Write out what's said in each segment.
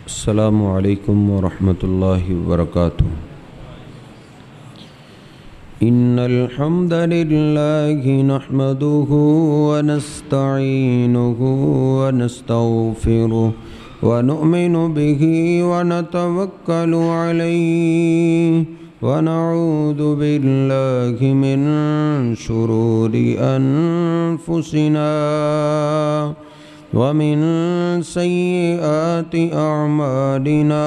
السلام علیکم ورحمۃ اللہ وبرکاتہ۔ ان الحمد للہ نحمده ونستعینه ونستغفره ونؤمن به ونتوکل علیہ ونعوذ باللہ من شرور انفسنا ومن سیئات اعمالنا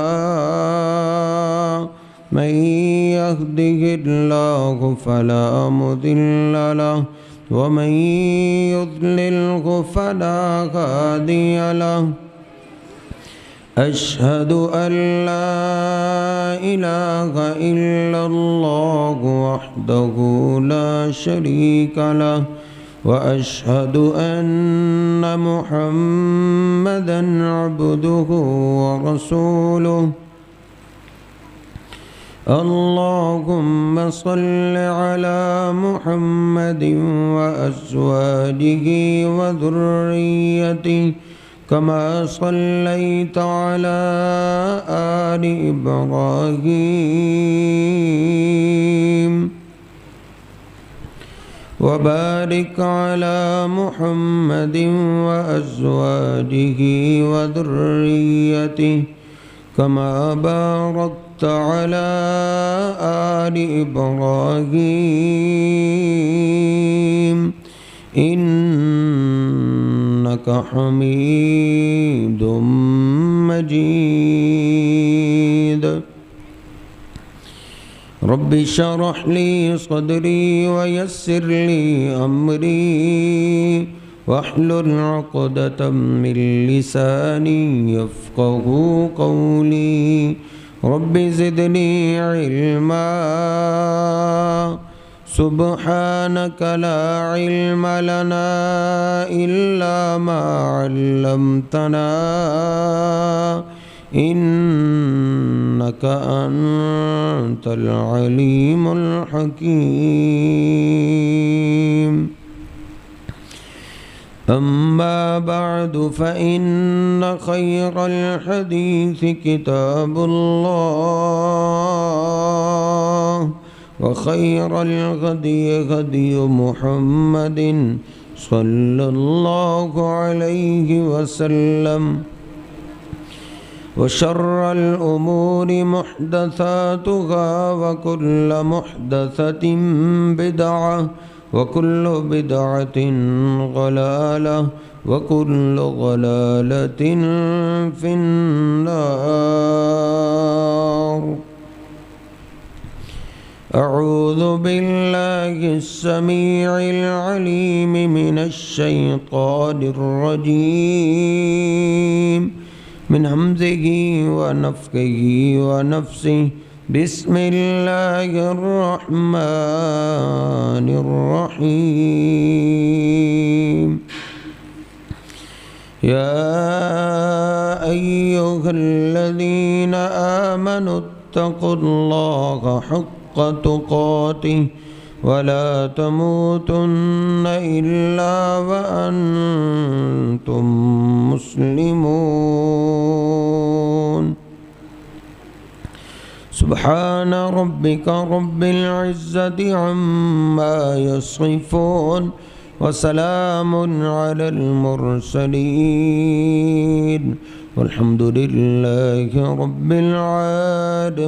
من يهده الله فلا مضل له ومن يضلله فلا هادي له أشهد أن لا إله إلا الله وحده لا شريك له وأشهد أن محمدًا عبده ورسوله اللهم صل على محمد وأزواجه وذريته كما صليت على آل إبراهيم وبارك على محمد وأزواجه وذريته كما باركت على آل إبراهيم إنك حميد مجيد رب اشرح لي صدري ويسر لي أمري واحلل عقدة من لساني يفقهوا قولي رب زدني علما سبحانك لا علم لنا إلا ما علمتنا إنك أنت العليم الحكيم أما بعد فإن خير الحديث كتاب الله وخير الهدي هدي محمد صلى الله عليه وسلم وشر الأمور محدثاتها وكل محدثة بدعة وكل بدعة ضلالة وكل ضلالة في النار أعوذ بالله السميع العليم من الشيطان الرجيم من همزه ونفخه ونفسه بسم الله الرحمن الرحيم يا أيها الذين آمنوا اتقوا الله حق تقاته ولا تموتن إلا وأنتم مسلمون سبحان ربك رب العزة عما يصفون وسلام على المرسلين والحمد لله رب العالمين۔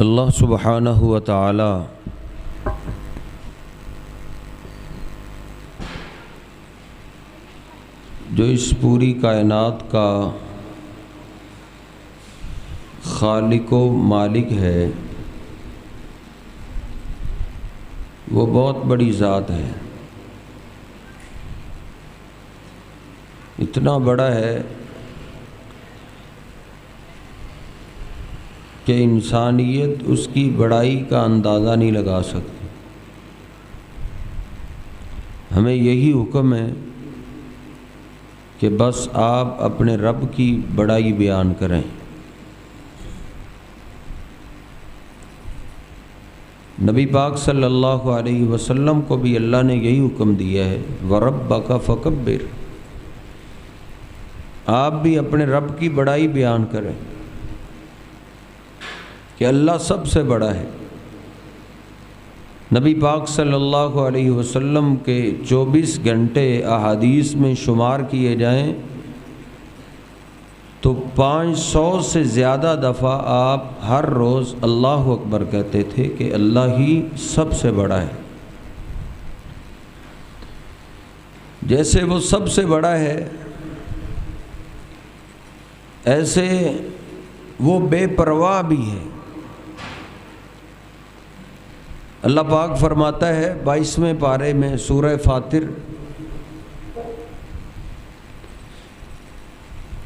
اللہ سبحانہ و تعالی جو اس پوری کائنات کا خالق و مالک ہے، وہ بہت بڑی ذات ہے، اتنا بڑا ہے کہ انسانیت اس کی بڑائی کا اندازہ نہیں لگا سکتی۔ ہمیں یہی حکم ہے کہ بس آپ اپنے رب کی بڑائی بیان کریں۔ نبی پاک صلی اللہ علیہ وسلم کو بھی اللہ نے یہی حکم دیا ہے وَرَبَّكَ فَكَبِّرْ، آپ بھی اپنے رب کی بڑائی بیان کریں کہ اللہ سب سے بڑا ہے۔ نبی پاک صلی اللہ علیہ وسلم کے 24 گھنٹے احادیث میں شمار کیے جائیں تو 500 سے زیادہ دفعہ آپ ہر روز اللہ اکبر کہتے تھے کہ اللہ ہی سب سے بڑا ہے۔ جیسے وہ سب سے بڑا ہے ایسے وہ بے پرواہ بھی ہے۔ اللہ پاک فرماتا ہے 22ویں پارے میں سورہ فاطر،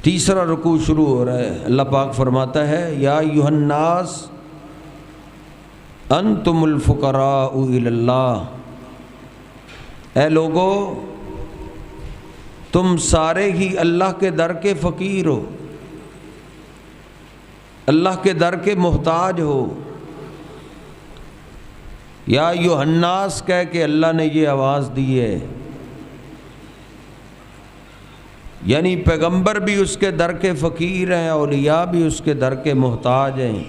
تیسرا رکوع شروع ہو رہا ہے۔ اللہ پاک فرماتا ہے یا ایھا الناس انتم الفقراء الی اللہ، اے لوگو تم سارے ہی اللہ کے در کے فقیر ہو، اللہ کے در کے محتاج ہو۔ یا ایھا الناس کہہ کے اللہ نے یہ آواز دی ہے، یعنی پیغمبر بھی اس کے در کے فقیر ہیں، اولیاء بھی اس کے در کے محتاج ہیں،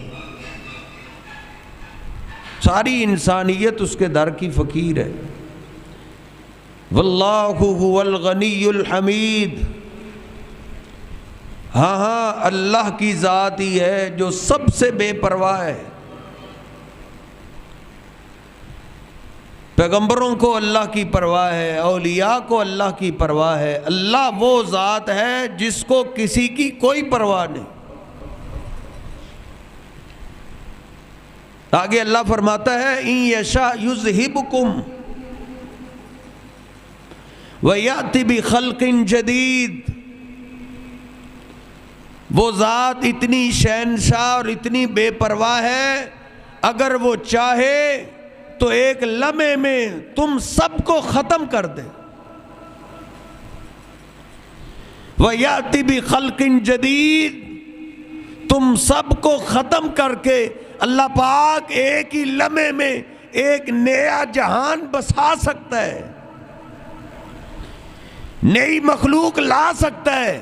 ساری انسانیت اس کے در کی فقیر ہے۔ واللہ هو الغنی الحمید، ہاں اللہ کی ذات ہی ہے جو سب سے بے پرواہ ہے۔ پیغمبروں کو اللہ کی پرواہ ہے، اولیاء کو اللہ کی پرواہ ہے۔ اللہ وہ ذات ہے جس کو کسی کی کوئی پرواہ نہیں۔ آگے اللہ فرماتا ہے ان یشاء یذہبکم ویأتی بخلق جدید، وہ ذات اتنی شہنشاہ اور اتنی بے پرواہ ہے، اگر وہ چاہے تو ایک لمحے میں تم سب کو ختم کر دے۔ وَيَأْتِ بِخَلْقٍ جَدِيدٍ، تم سب کو ختم کر کے اللہ پاک ایک ہی لمحے میں ایک نیا جہان بسا سکتا ہے، نئی مخلوق لا سکتا ہے۔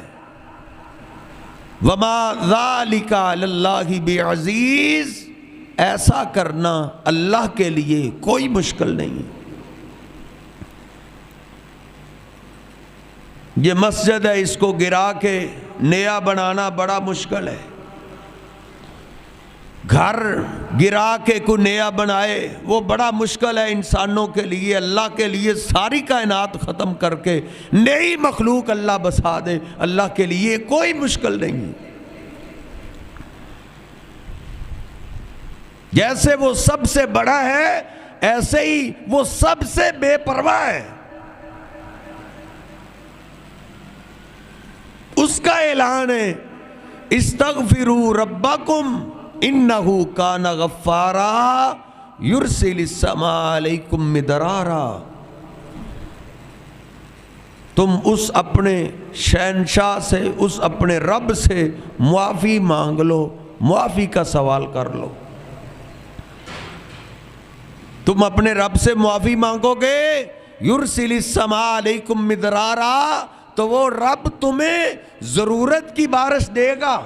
وَمَا ذَلِكَ عَلَى اللَّهِ بِعَزِيزٍ، ایسا کرنا اللہ کے لیے کوئی مشکل نہیں۔ یہ مسجد ہے، اس کو گرا کے نیا بنانا بڑا مشکل ہے۔ گھر گرا کے کوئی نیا بنائے وہ بڑا مشکل ہے انسانوں کے لیے۔ اللہ کے لیے ساری کائنات ختم کر کے نئی مخلوق اللہ بسا دے، اللہ کے لیے کوئی مشکل نہیں۔ جیسے وہ سب سے بڑا ہے ایسے ہی وہ سب سے بے پرواہ ہے۔ اس کا اعلان ہے استغفروا ربکم انہ کان غفارا یرسل السماء علیکم مدرارا، تم اس اپنے شہنشاہ سے، اس اپنے رب سے معافی مانگ لو، معافی کا سوال کر لو۔ تم اپنے رب سے معافی مانگو گے یرسل السماء علیکم مدرارا، تو وہ رب تمہیں ضرورت کی بارش دے گا،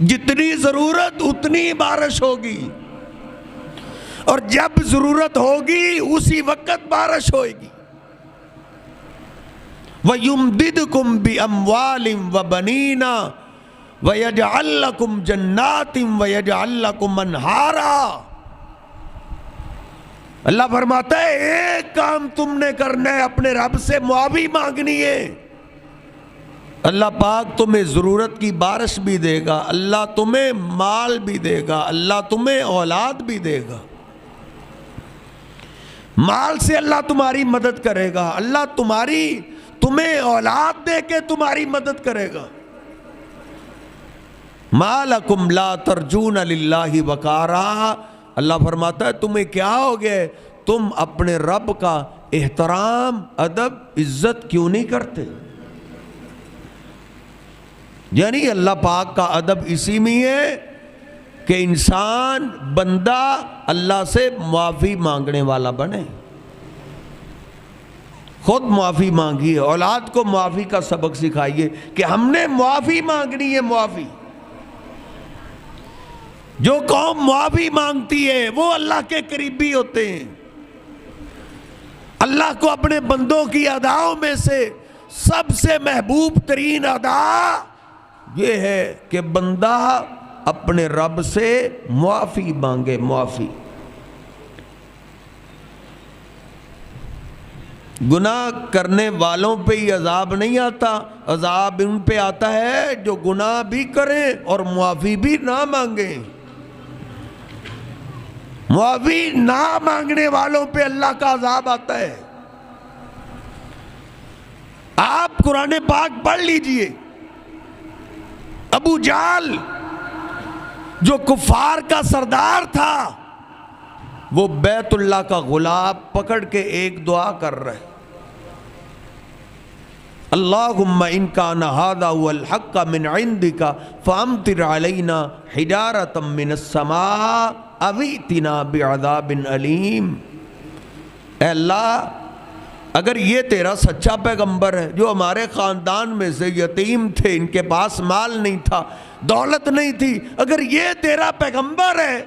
جتنی ضرورت اتنی بارش ہوگی، اور جب ضرورت ہوگی اسی وقت بارش ہوئے گی۔ وَيُمْدِدْكُمْ بِأَمْوَالٍ وَبَنِينَ وَيَجْعَلْ لَكُمْ جَنَّاتٍ وَيَجْعَلْ لَكُمْ أَنْهَارًا۔ اللہ فرماتا ہے ایک کام تم نے کرنا ہے، اپنے رب سے معافی مانگنی ہے، اللہ پاک تمہیں ضرورت کی بارش بھی دے گا، اللہ تمہیں مال بھی دے گا، اللہ تمہیں اولاد بھی دے گا۔ مال سے اللہ تمہاری مدد کرے گا، اللہ تمہیں اولاد دے کے تمہاری مدد کرے گا۔ مَا لَكُمْ لَا تَرْجُونَ لِلَّهِ وَقَارًا، اللہ فرماتا ہے تمہیں کیا ہو گیا، تم اپنے رب کا احترام، ادب، عزت کیوں نہیں کرتے؟ یعنی اللہ پاک کا ادب اسی میں ہے کہ انسان بندہ اللہ سے معافی مانگنے والا بنے. خود معافی مانگیے، اولاد کو معافی کا سبق سکھائیے کہ ہم نے معافی مانگنی ہے. معافی، جو قوم معافی مانگتی ہے وہ اللہ کے قریبی ہوتے ہیں. اللہ کو اپنے بندوں کی اداؤں میں سے سب سے محبوب ترین ادا یہ ہے کہ بندہ اپنے رب سے معافی مانگے. معافی. گناہ کرنے والوں پہ ہی عذاب نہیں آتا، عذاب ان پہ آتا ہے جو گناہ بھی کریں اور معافی بھی نہ مانگیں. معافی نہ مانگنے والوں پہ اللہ کا عذاب آتا ہے. آپ قرآن پاک پڑھ لیجئے. ابو جہل جو کفار کا سردار تھا، وہ بیت اللہ کا غلاف پکڑ کے ایک دعا کر رہے: اللہم ان کان ھذا ھو الحق من عندک فامطر علینا حجارۃ من السماء او ائتنا بعذاب علیم. اے اللہ، اگر یہ تیرا سچا پیغمبر ہے جو ہمارے خاندان میں سے یتیم تھے، ان کے پاس مال نہیں تھا، دولت نہیں تھی، اگر یہ تیرا پیغمبر ہے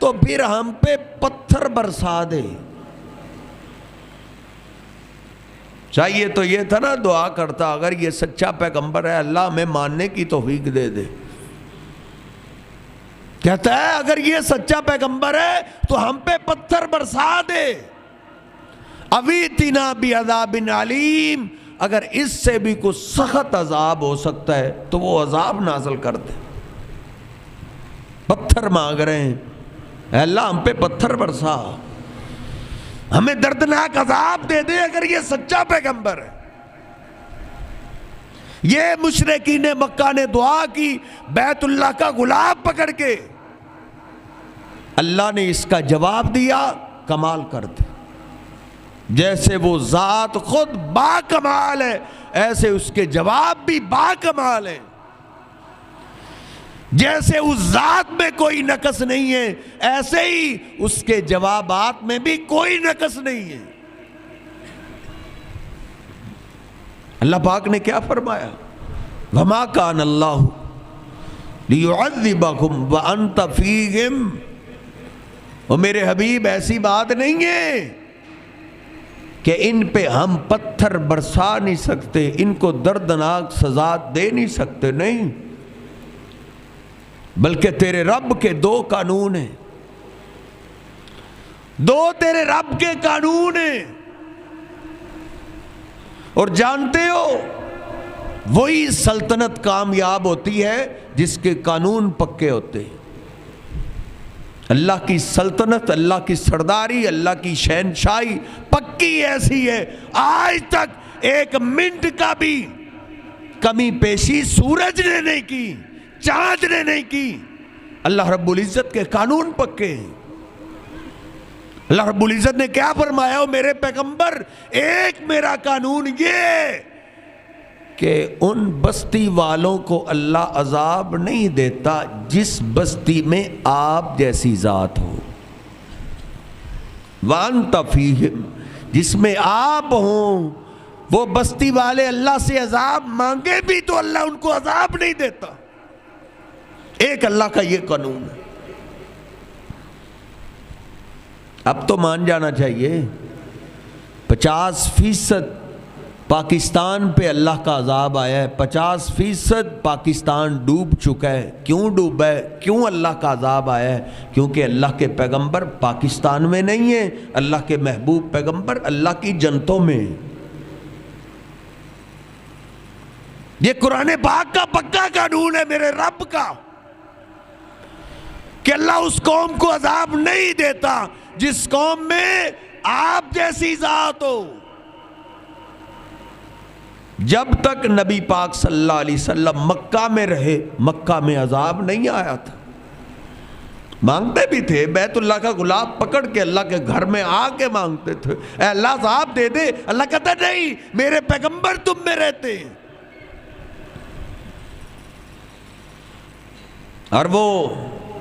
تو پھر ہم پہ پتھر برسا دے. چاہیے تو یہ تھا نا دعا کرتا، اگر یہ سچا پیغمبر ہے اللہ ہمیں ماننے کی توفیق دے دے. کہتا ہے اگر یہ سچا پیغمبر ہے تو ہم پہ پتھر برسا دے. اویتنا بعذاب علیم، اگر اس سے بھی کوئی سخت عذاب ہو سکتا ہے تو وہ عذاب نازل کر دے. پتھر مانگ رہے ہیں، اے اللہ ہم پہ پتھر برسا، ہمیں دردناک عذاب دے دے اگر یہ سچا پیغمبر ہے. یہ مشرکین مکہ نے دعا کی بیت اللہ کا غلاف پکڑ کے. اللہ نے اس کا جواب دیا کمال کر دے. جیسے وہ ذات خود با کمال ہے، ایسے اس کے جواب بھی با کمال ہے. جیسے اس ذات میں کوئی نقص نہیں ہے، ایسے ہی اس کے جوابات میں بھی کوئی نقص نہیں ہے. اللہ پاک نے کیا فرمایا؟ وَمَا كَانَ اللَّهُ لِيُعَذِّبَهُمْ وَأَنْتَ فِيهِمْ. اور میرے حبیب ایسی بات نہیں ہے کہ ان پہ ہم پتھر برسا نہیں سکتے، ان کو دردناک سزا دے نہیں سکتے. نہیں، بلکہ تیرے رب کے دو قانون ہیں. دو تیرے رب کے قانون ہیں. اور جانتے ہو وہی سلطنت کامیاب ہوتی ہے جس کے قانون پکے ہوتے ہیں. اللہ کی سلطنت، اللہ کی سرداری، اللہ کی شہنشاہی پکی ایسی ہے، آج تک ایک منٹ کا بھی کمی پیشی سورج نے نہیں کی، چاند نے نہیں کی. اللہ رب العزت کے قانون پکے ہیں. اللہ رب العزت نے کیا فرمایا؟ ہو میرے پیغمبر، ایک میرا قانون یہ کہ ان بستی والوں کو اللہ عذاب نہیں دیتا جس بستی میں آپ جیسی ذات ہو. وَأَنْتَ فِيهِمْ، جس میں آپ ہوں وہ بستی والے اللہ سے عذاب مانگے بھی تو اللہ ان کو عذاب نہیں دیتا. ایک اللہ کا یہ قانون ہے. اب تو مان جانا چاہیے 50% پاکستان پہ اللہ کا عذاب آیا ہے. 50% پاکستان ڈوب چکا ہے. کیوں ڈوبا ہے؟ کیوں اللہ کا عذاب آیا ہے؟ کیونکہ اللہ کے پیغمبر پاکستان میں نہیں ہیں، اللہ کے محبوب پیغمبر اللہ کی جنتوں میں. یہ قرآن پاک کا پکا قانون ہے میرے رب کا کہ اللہ اس قوم کو عذاب نہیں دیتا جس قوم میں آپ جیسی ذات ہو. جب تک نبی پاک صلی اللہ علیہ وسلم مکہ میں رہے، مکہ میں عذاب نہیں آیا تھا. مانگتے بھی تھے، بیت اللہ کا غلاف پکڑ کے اللہ کے گھر میں آ کے مانگتے تھے، اے اللہ عذاب دے دے. اللہ کہتا نہیں، میرے پیغمبر تم میں رہتے ہیں. اور وہ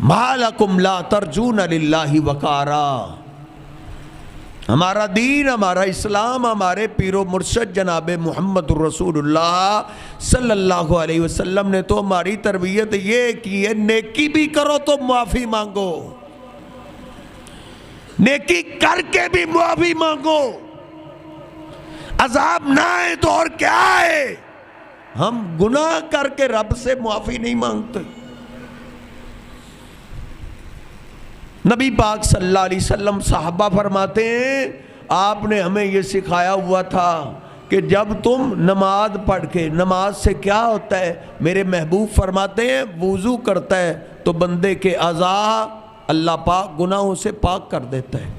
ما لکم لا ترجون للہ وقارا۔ ہمارا دین، ہمارا اسلام، ہمارے پیر و مرشد جناب محمد الرسول اللہ صلی اللہ علیہ وسلم نے تو ہماری تربیت یہ کی ہے، نیکی بھی کرو تو معافی مانگو، نیکی کر کے بھی معافی مانگو۔ عذاب نہ آئے تو اور کیا ہے؟ ہم گناہ کر کے رب سے معافی نہیں مانگتے۔ نبی پاک صلی اللہ علیہ وسلم صحابہ فرماتے ہیں آپ نے ہمیں یہ سکھایا ہوا تھا کہ جب تم نماز پڑھ کے، نماز سے کیا ہوتا ہے؟ میرے محبوب فرماتے ہیں وضو کرتا ہے تو بندے کے اعضاء اللہ پاک گناہوں سے پاک کر دیتا ہے،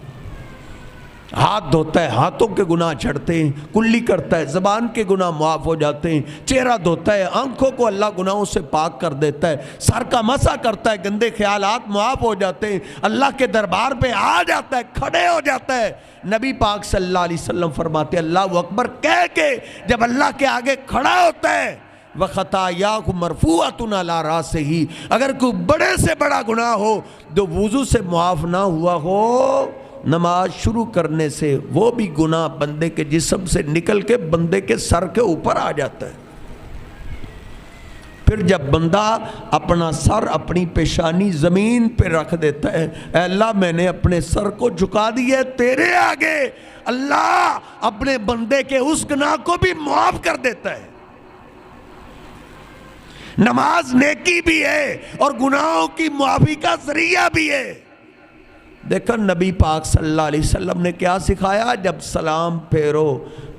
ہاتھ دھوتا ہے ہاتھوں کے گناہ چھڑتے ہیں، کلی کرتا ہے زبان کے گناہ معاف ہو جاتے ہیں، چہرہ دھوتا ہے آنکھوں کو اللہ گناہوں سے پاک کر دیتا ہے، سر کا مسح کرتا ہے گندے خیالات معاف ہو جاتے ہیں، اللہ کے دربار پہ آ جاتا ہے، کھڑے ہو جاتا ہے۔ نبی پاک صلی اللہ علیہ وسلم فرماتے اللہ اکبر کہہ کے جب اللہ کے آگے کھڑا ہوتا ہے وَخَطَایَاهُ مَرْفُوعَةٌ عَلَىٰ رَأْسِهِ، اگر کوئی بڑے سے بڑا گناہ ہو جو وضو سے معاف نہ ہوا ہو، نماز شروع کرنے سے وہ بھی گناہ بندے کے جسم سے نکل کے بندے کے سر کے اوپر آ جاتا ہے۔ پھر جب بندہ اپنا سر، اپنی پیشانی زمین پہ رکھ دیتا ہے، اے اللہ میں نے اپنے سر کو جھکا دیا تیرے آگے، اللہ اپنے بندے کے اس گناہ کو بھی معاف کر دیتا ہے۔ نماز نیکی بھی ہے اور گناہوں کی معافی کا ذریعہ بھی ہے۔ دیکھا نبی پاک صلی اللہ علیہ وسلم نے کیا سکھایا؟ جب سلام پھیرو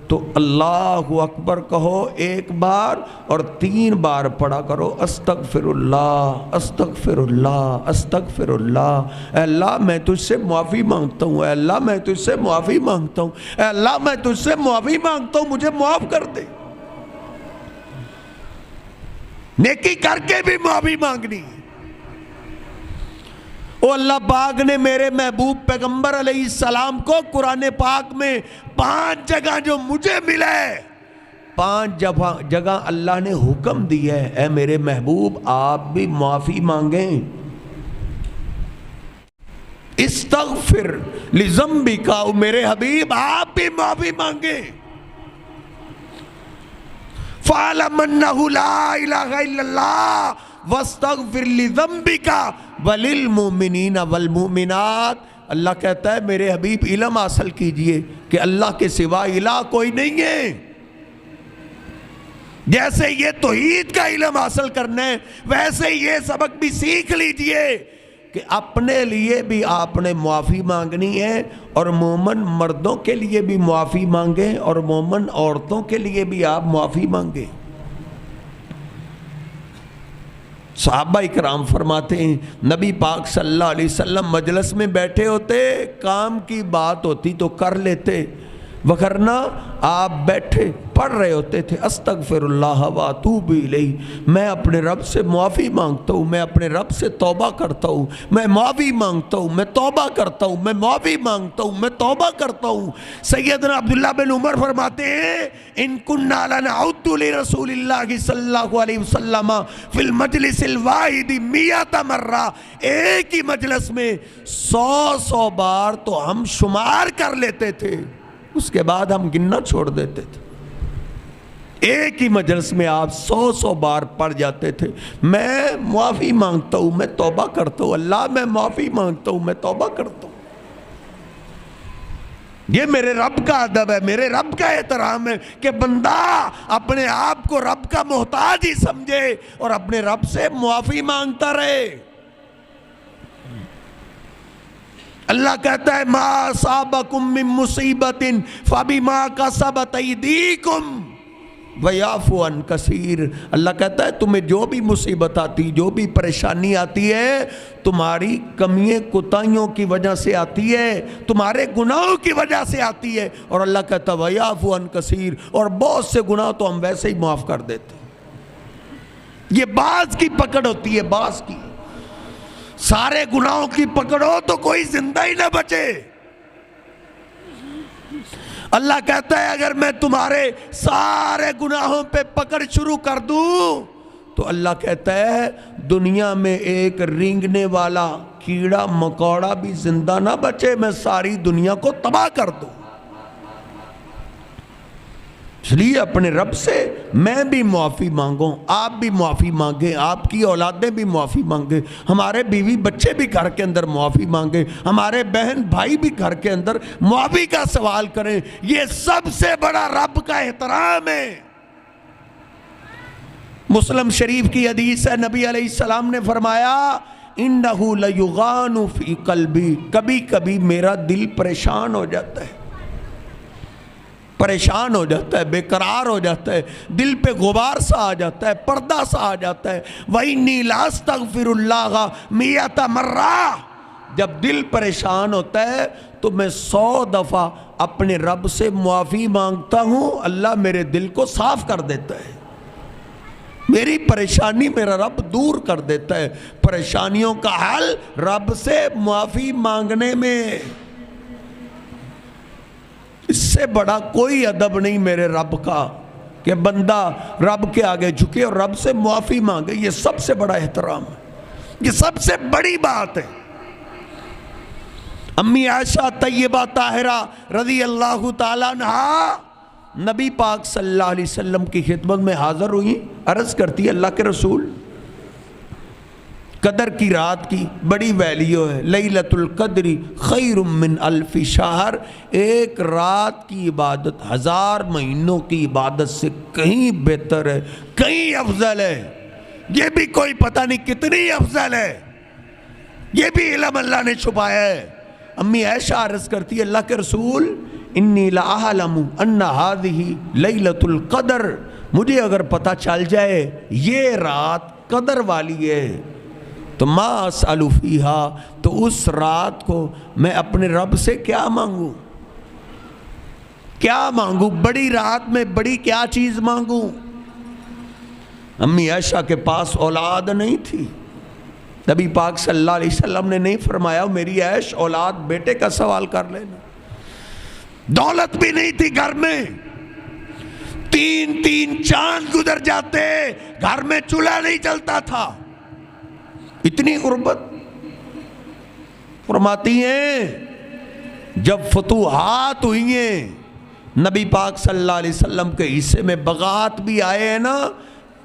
تو اللہ اکبر کہو ایک بار اور 3 بار پڑھا کرو استغفر اللہ استغفر اللہ استغفر اللہ۔ اے اللہ میں تجھ سے معافی مانگتا ہوں، اے اللہ میں تجھ سے معافی مانگتا ہوں، اے اللہ میں تجھ سے معافی مانگتا ہوں، مجھے معاف کر دے۔ نیکی کر کے بھی معافی مانگنی۔ او اللہ پاک نے میرے محبوب پیغمبر علیہ السلام کو قرآن پاک میں 5 جگہ جو مجھے ملا ہے، 5 جگہ اللہ نے حکم دیا ہے اے میرے محبوب آپ بھی معافی مانگیں۔ استغفر لذنبک، میرے حبیب آپ بھی معافی مانگیں۔ فَعْلَمْ أَنَّهُ لَا إِلَهَ إِلَّا اللَّهُ وَاسْتَغْفِرْ لِذَنبِكَ وَلِلْمُؤْمِنِينَ وَالْمُؤْمِنَاتِ۔ اللہ کہتا ہے میرے حبیب علم حاصل کیجئے کہ اللہ کے سوا الہ کوئی نہیں ہے۔ جیسے یہ توحید کا علم حاصل کرنا ہے ویسے یہ سبق بھی سیکھ لیجئے کہ اپنے لیے بھی آپ نے معافی مانگنی ہے اور مومن مردوں کے لیے بھی معافی مانگیں اور مومن عورتوں کے لیے بھی آپ معافی مانگیں۔ صحابہ اکرام فرماتے ہیں نبی پاک صلی اللہ علیہ وسلم مجلس میں بیٹھے ہوتے، کام کی بات ہوتی تو کر لیتے، وگرنہ آپ بیٹھے پڑھ رہے ہوتے تھے استغفر اللہ واتوب الیہ، میں اپنے رب سے معافی مانگتا ہوں، میں اپنے رب سے توبہ کرتا ہوں، میں معافی مانگتا ہوں، میں توبہ کرتا ہوں، میں معافی مانگتا ہوں، میں توبہ کرتا ہوں۔ سیدنا عبداللہ بن عمر فرماتے ہیں ان کننا لنعد لرسول اللہ صلی اللہ علیہ وسلم فی المجلس الواحد 100 مرہ، ایک ہی مجلس میں 100 بار تو ہم شمار کر لیتے تھے، اس کے بعد ہم گننا چھوڑ دیتے تھے۔ ایک ہی مجلس میں آپ 100 بار پڑھ جاتے تھے میں معافی مانگتا ہوں، میں توبہ کرتا ہوں، اللہ میں معافی مانگتا ہوں، میں توبہ کرتا ہوں۔ یہ میرے رب کا ادب ہے، میرے رب کا احترام ہے کہ بندہ اپنے آپ کو رب کا محتاج ہی سمجھے اور اپنے رب سے معافی مانگتا رہے۔ اللہ کہتا ہے ما اصابکم من مصیبت فبما کسبت ایدیکم ویعفو عن کثیر۔ اللہ کہتا ہے تمہیں جو بھی مصیبت آتی، جو بھی پریشانی آتی ہے تمہاری کمیوں کوتاہیوں کی وجہ سے آتی ہے، تمہارے گناہوں کی وجہ سے آتی ہے، اور اللہ کہتا ہے ویعفو عن کثیر، اور بہت سے گناہ تو ہم ویسے ہی معاف کر دیتے ہیں۔ یہ بعض کی پکڑ ہوتی ہے، بعض کی، سارے گناہوں کی پکڑو تو کوئی زندہ ہی نہ بچے۔ اللہ کہتا ہے اگر میں تمہارے سارے گناہوں پہ پکڑ شروع کر دوں تو اللہ کہتا ہے دنیا میں ایک رینگنے والا کیڑا مکوڑا بھی زندہ نہ بچے، میں ساری دنیا کو تباہ کر دوں۔ اس لیے اپنے رب سے میں بھی معافی مانگوں، آپ بھی معافی مانگیں، آپ کی اولادیں بھی معافی مانگیں، ہمارے بیوی بچے بھی گھر کے اندر معافی مانگیں، ہمارے بہن بھائی بھی گھر کے اندر معافی کا سوال کریں۔ یہ سب سے بڑا رب کا احترام ہے۔ مسلم شریف کی حدیث ہے، نبی علیہ السلام نے فرمایا اِنَّهُ لَيُغَانُ فِي قَلْبِي، کبھی کبھی میرا دل پریشان ہو جاتا ہے، پریشان ہو جاتا ہے، بے قرار ہو جاتا ہے، دل پہ غبار سا آ جاتا ہے، پردہ سا آ جاتا ہے۔ وَإِنِّي لَأَسْتَغْفِرُ اللَّهَ مِئَةَ مَرَّةٍ، جب دل پریشان ہوتا ہے تو میں 100 دفعہ اپنے رب سے معافی مانگتا ہوں، اللہ میرے دل کو صاف کر دیتا ہے، میری پریشانی میرا رب دور کر دیتا ہے۔ پریشانیوں کا حل رب سے معافی مانگنے میں، اس سے بڑا کوئی ادب نہیں میرے رب کا کہ بندہ رب کے آگے جھکے اور رب سے معافی مانگے۔ یہ سب سے بڑا احترام ہے، یہ سب سے بڑی بات ہے۔ امی عائشہ طیبہ طاہرہ رضی اللہ تعالیٰ عنہا نبی پاک صلی اللہ علیہ وسلم کی خدمت میں حاضر ہوئی، عرض کرتی اللہ کے رسول، قدر کی رات کی بڑی ویلیو ہے، لیلۃ القدر خیر من الف شہر، ایک رات کی عبادت 1000 مہینوں کی عبادت سے کہیں بہتر ہے، کہیں افضل ہے۔ یہ بھی کوئی پتہ نہیں کتنی افضل ہے، یہ بھی علم اللہ نے چھپایا ہے۔ امی عائشہ عرض کرتی اللہ کے رسول انی لأعلم ان هذه لیلۃ القدر، مجھے اگر پتہ چل جائے یہ رات قدر والی ہے تو ما اسأل فیہا، تو اس رات کو میں اپنے رب سے کیا مانگوں، کیا مانگوں، بڑی رات میں بڑی کیا چیز مانگوں۔ امی عائشہ کے پاس اولاد نہیں تھی، نبی پاک صلی اللہ علیہ وسلم نے نہیں فرمایا میری عائش اولاد بیٹے کا سوال کر لینا۔ دولت بھی نہیں تھی گھر میں، 3 چاند گزر جاتے گھر میں چولہا نہیں جلتا تھا، اتنی غربت۔ فرماتی ہیں جب فتوحات ہوئی ہیں، نبی پاک صلی اللہ علیہ وسلم کے حصے میں بغات بھی آئے ہیں نا،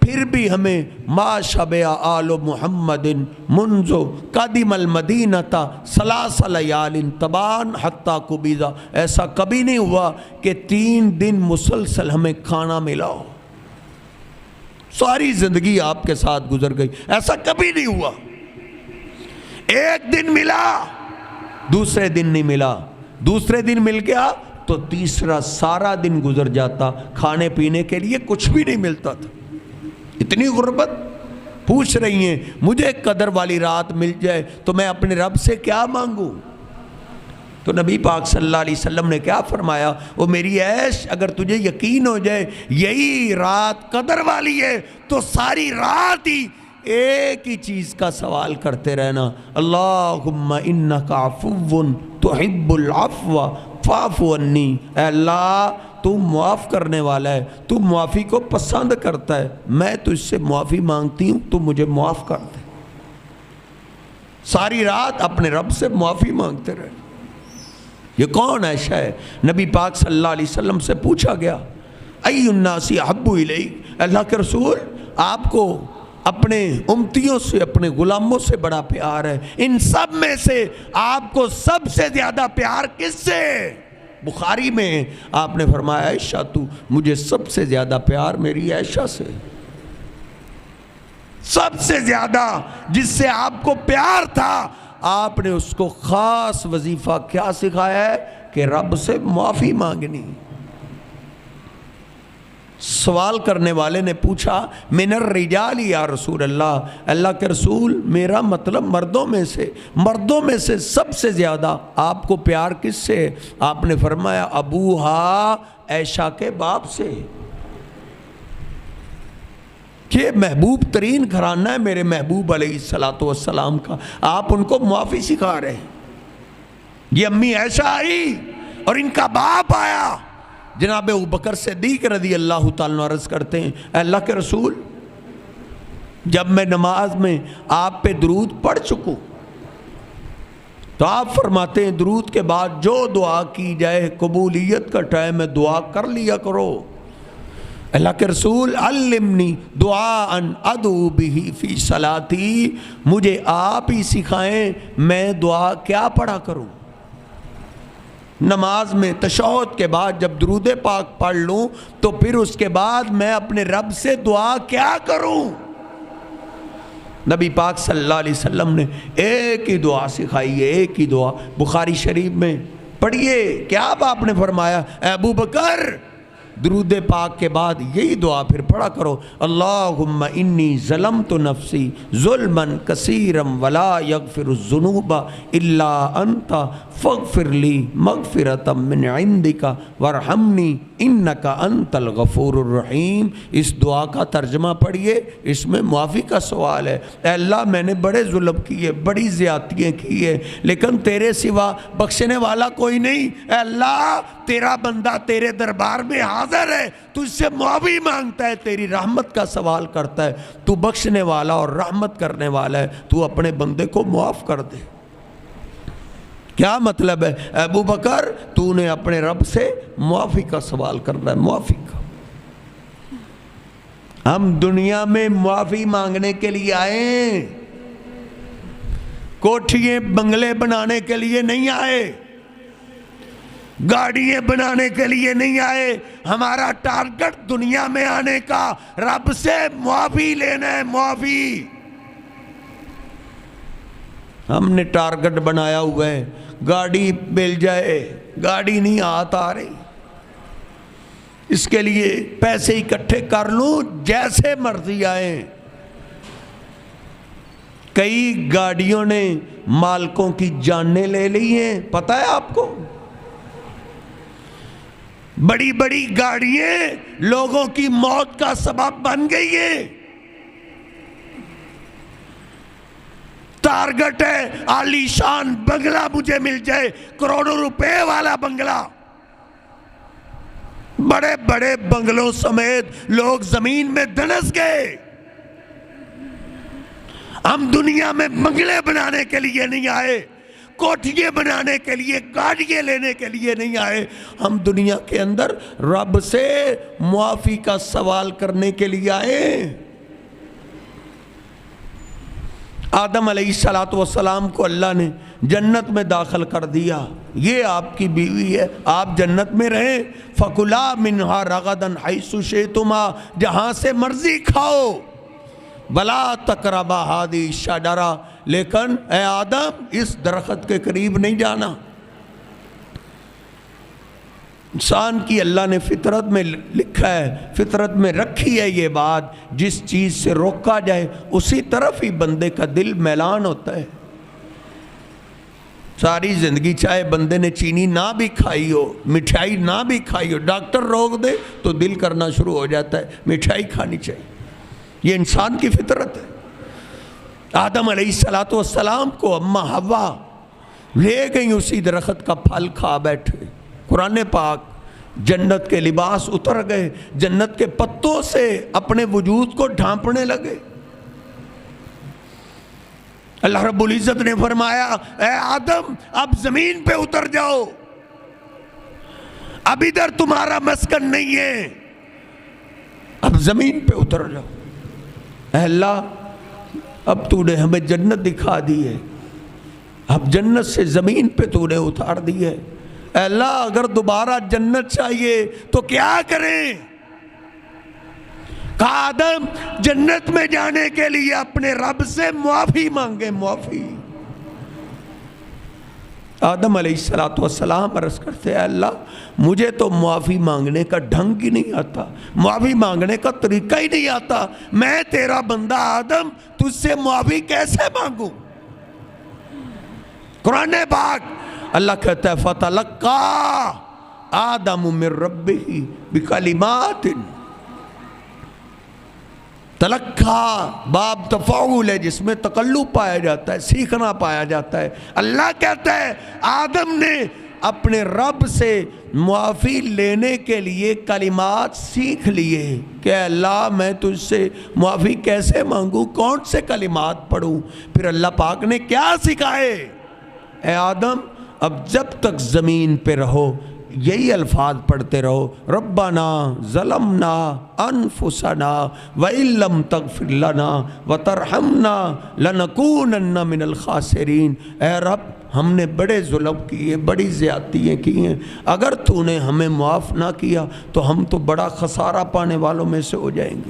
پھر بھی ہمیں ما شبع آل محمد منذ قدم المدینۃ 3 لیال تبان حتی قبض، ایسا کبھی نہیں ہوا کہ 3 دن مسلسل ہمیں کھانا ملا ہو، ساری زندگی آپ کے ساتھ گزر گئی، ایسا کبھی نہیں ہوا۔ ایک دن ملا، دوسرے دن نہیں ملا، دوسرے دن مل گیا تو تیسرا سارا دن گزر جاتا، کھانے پینے کے لیے کچھ بھی نہیں ملتا تھا، اتنی غربت۔ پوچھ رہی ہیں مجھے قدر والی رات مل جائے تو میں اپنے رب سے کیا مانگوں؟ تو نبی پاک صلی اللہ علیہ وسلم نے کیا فرمایا، وہ میری عیش اگر تجھے یقین ہو جائے یہی رات قدر والی ہے تو ساری رات ہی ایک ہی چیز کا سوال کرتے رہنا، اللہم انک عفو تحب العفو فاعف عنی، اے اللہ تو معاف کرنے والا ہے، تو معافی کو پسند کرتا ہے، میں تجھ سے معافی مانگتی ہوں تو مجھے معاف کر دے۔ ساری رات اپنے رب سے معافی مانگتے رہے۔ یہ کون عائشہ ہے؟ نبی پاک صلی اللہ علیہ وسلم سے پوچھا گیا ای الناس احب الیک، اللہ کے رسول آپ کو اپنے امتیوں سے اپنے غلاموں سے بڑا پیار ہے، ان سب میں سے آپ کو سب سے زیادہ پیار کس سے؟ بخاری میں آپ نے فرمایا عائشہ تو، مجھے سب سے زیادہ پیار میری عائشہ سے، سب سے زیادہ جس سے آپ کو پیار تھا آپ نے اس کو خاص وظیفہ کیا سکھایا ہے کہ رب سے معافی مانگنی۔ سوال کرنے والے نے پوچھا من الرجال یا رسول اللہ، اللہ کے رسول میرا مطلب مردوں میں سے سب سے زیادہ آپ کو پیار کس سے؟ آپ نے فرمایا ابوہا، عائشہ کے باپ سے، کہ محبوب ترین گھرانہ ہے میرے محبوب علیہ السلام کا، آپ ان کو معافی سکھا رہے ہیں۔ یہ امی عائشہ آئی اور ان کا باپ آیا، جناب ابوبکر صدیق رضی اللہ تعالیٰ عنہ عرض کرتے ہیں اے اللہ کے رسول جب میں نماز میں آپ پہ درود پڑھ چکوں تو آپ فرماتے ہیں درود کے بعد جو دعا کی جائے قبولیت کا ٹائم ہے دعا کر لیا کرو۔ اللہ کے رسول علمنی دعاء ادعو بہ فی صلاتی، مجھے آپ ہی سکھائیں میں دعا کیا پڑھا کروں۔ نماز میں تشہد کے بعد جب درود پاک پڑھ لوں تو پھر اس کے بعد میں اپنے رب سے دعا کیا کروں۔ نبی پاک صلی اللہ علیہ وسلم نے ایک ہی دعا سکھائی ہے، ایک ہی دعا، بخاری شریف میں پڑھیے۔ کیا آپ نے فرمایا، اے ابو بکر درود پاک کے بعد یہی دعا پھر پڑھا کرو، اللہم انی ظلمت نفسی ظلما کثیرا ولا یغفر الذنوب الا انت فاغفر لی مغفرۃ من عندک وارحمنی انک انت الغفور الرحیم۔ اس دعا کا ترجمہ پڑھیے، اس میں معافی کا سوال ہے۔ اے اللہ میں نے بڑے ظلم کیے، بڑی زیادتیاں کی ہے، لیکن تیرے سوا بخشنے والا کوئی نہیں۔ اے اللہ تیرا بندہ تیرے دربار میں حاضر ہے، تجھ سے معافی مانگتا ہے، تیری رحمت کا سوال کرتا ہے، تو بخشنے والا اور رحمت کرنے والا ہے، تو اپنے بندے کو معاف کر دے۔ کیا مطلب ہے، ابو بکر تو نے اپنے رب سے معافی کا سوال کرنا ہے، معافی کا۔ ہم دنیا میں معافی مانگنے کے لیے آئے، کوٹھیے بنگلے بنانے کے لیے نہیں آئے، گاڑیاں بنانے کے لیے نہیں آئے۔ ہمارا ٹارگٹ دنیا میں آنے کا رب سے معافی لینا ہے، معافی۔ ہم نے ٹارگٹ بنایا ہوا ہے گاڑی مل جائے، گاڑی نہیں آ رہی، اس کے لیے پیسے اکٹھے کر لوں جیسے مرضی آئیں۔ کئی گاڑیوں نے مالکوں کی جانیں لے لی ہیں، پتہ ہے آپ کو؟ بڑی بڑی گاڑیاں لوگوں کی موت کا سبب بن گئی ہیں۔ ٹارگٹ ہے عالی شان بنگلہ مجھے مل جائے، کروڑوں روپے والا بنگلہ۔ بڑے بڑے بنگلوں سمیت لوگ زمین میں دھنس گئے۔ ہم دنیا میں بنگلے بنانے کے لیے نہیں آئے، کوٹھیاں بنانے کے لیے، گاڑیاں لینے کے لیے نہیں آئے۔ ہم دنیا کے اندر رب سے معافی کا سوال کرنے کے لیے آئے۔ آدم علیہ السلام کو اللہ نے جنت میں داخل کر دیا، یہ آپ کی بیوی ہے، آپ جنت میں رہیں، فَكُلَا مِنْهَا رَغَدًا حَيْثُ شِئْتُمَا، جہاں سے مرضی کھاؤ، وَلَا تَقْرَبَا هَٰذِهِ الشَّجَرَةَ، لیکن اے آدم اس درخت کے قریب نہیں جانا۔ انسان کی اللہ نے فطرت میں لکھا ہے، فطرت میں رکھی ہے یہ بات، جس چیز سے روکا جائے اسی طرف ہی بندے کا دل میلان ہوتا ہے۔ ساری زندگی چاہے بندے نے چینی نہ بھی کھائی ہو، مٹھائی نہ بھی کھائی ہو، ڈاکٹر روک دے تو دل کرنا شروع ہو جاتا ہے مٹھائی کھانی چاہیے۔ یہ انسان کی فطرت ہے۔ آدم علیہ السلام کو اماں حوا لے گئی، اسی درخت کا پھل کھا بیٹھے۔ قرآن پاک جنت کے لباس اتر گئے، جنت کے پتوں سے اپنے وجود کو ڈھانپنے لگے۔ اللہ رب العزت نے فرمایا اے آدم اب زمین پہ اتر جاؤ، اب ادھر تمہارا مسکن نہیں ہے، اب زمین پہ اتر جاؤ۔ اے اللہ اب تو نے ہمیں جنت دکھا دی ہے، اب جنت سے زمین پہ تو نے اتار دی ہے۔ اے اللہ اگر دوبارہ جنت چاہیے تو کیا کریں؟ کہا آدم جنت میں جانے کے لیے اپنے رب سے معافی مانگے، معافی۔ آدم علیہ السلام عرض کرتے اے اللہ مجھے تو معافی مانگنے کا ڈھنگ ہی نہیں آتا، معافی مانگنے کا طریقہ ہی نہیں آتا، میں تیرا بندہ آدم تجھ سے معافی کیسے مانگوں؟ قرآن پاک اللہ کہتا ہے فَتَلَقَّى آدَمُ مِن رَبِّهِ بِكَلِمَاتٍ، تلقا باب تفاعل ہے جس میں تقلب پایا جاتا ہے، سیکھنا پایا جاتا ہے۔ اللہ کہتا ہے آدم نے اپنے رب سے معافی لینے کے لیے کلمات سیکھ لیے کہ اللہ میں تجھ سے معافی کیسے مانگوں، کون سے کلمات پڑھوں۔ پھر اللہ پاک نے کیا سکھائے؟ اے آدم اب جب تک زمین پہ رہو یہی الفاظ پڑھتے رہو، ربنا ظلمنا انفسنا وان لم تغفر لنا وترحمنا لنکونن من الخاسرین۔ اے رب ہم نے بڑے ظلم کیے، بڑی زیادتیاں کی ہیں، اگر تو نے ہمیں معاف نہ کیا تو ہم تو بڑا خسارہ پانے والوں میں سے ہو جائیں گے۔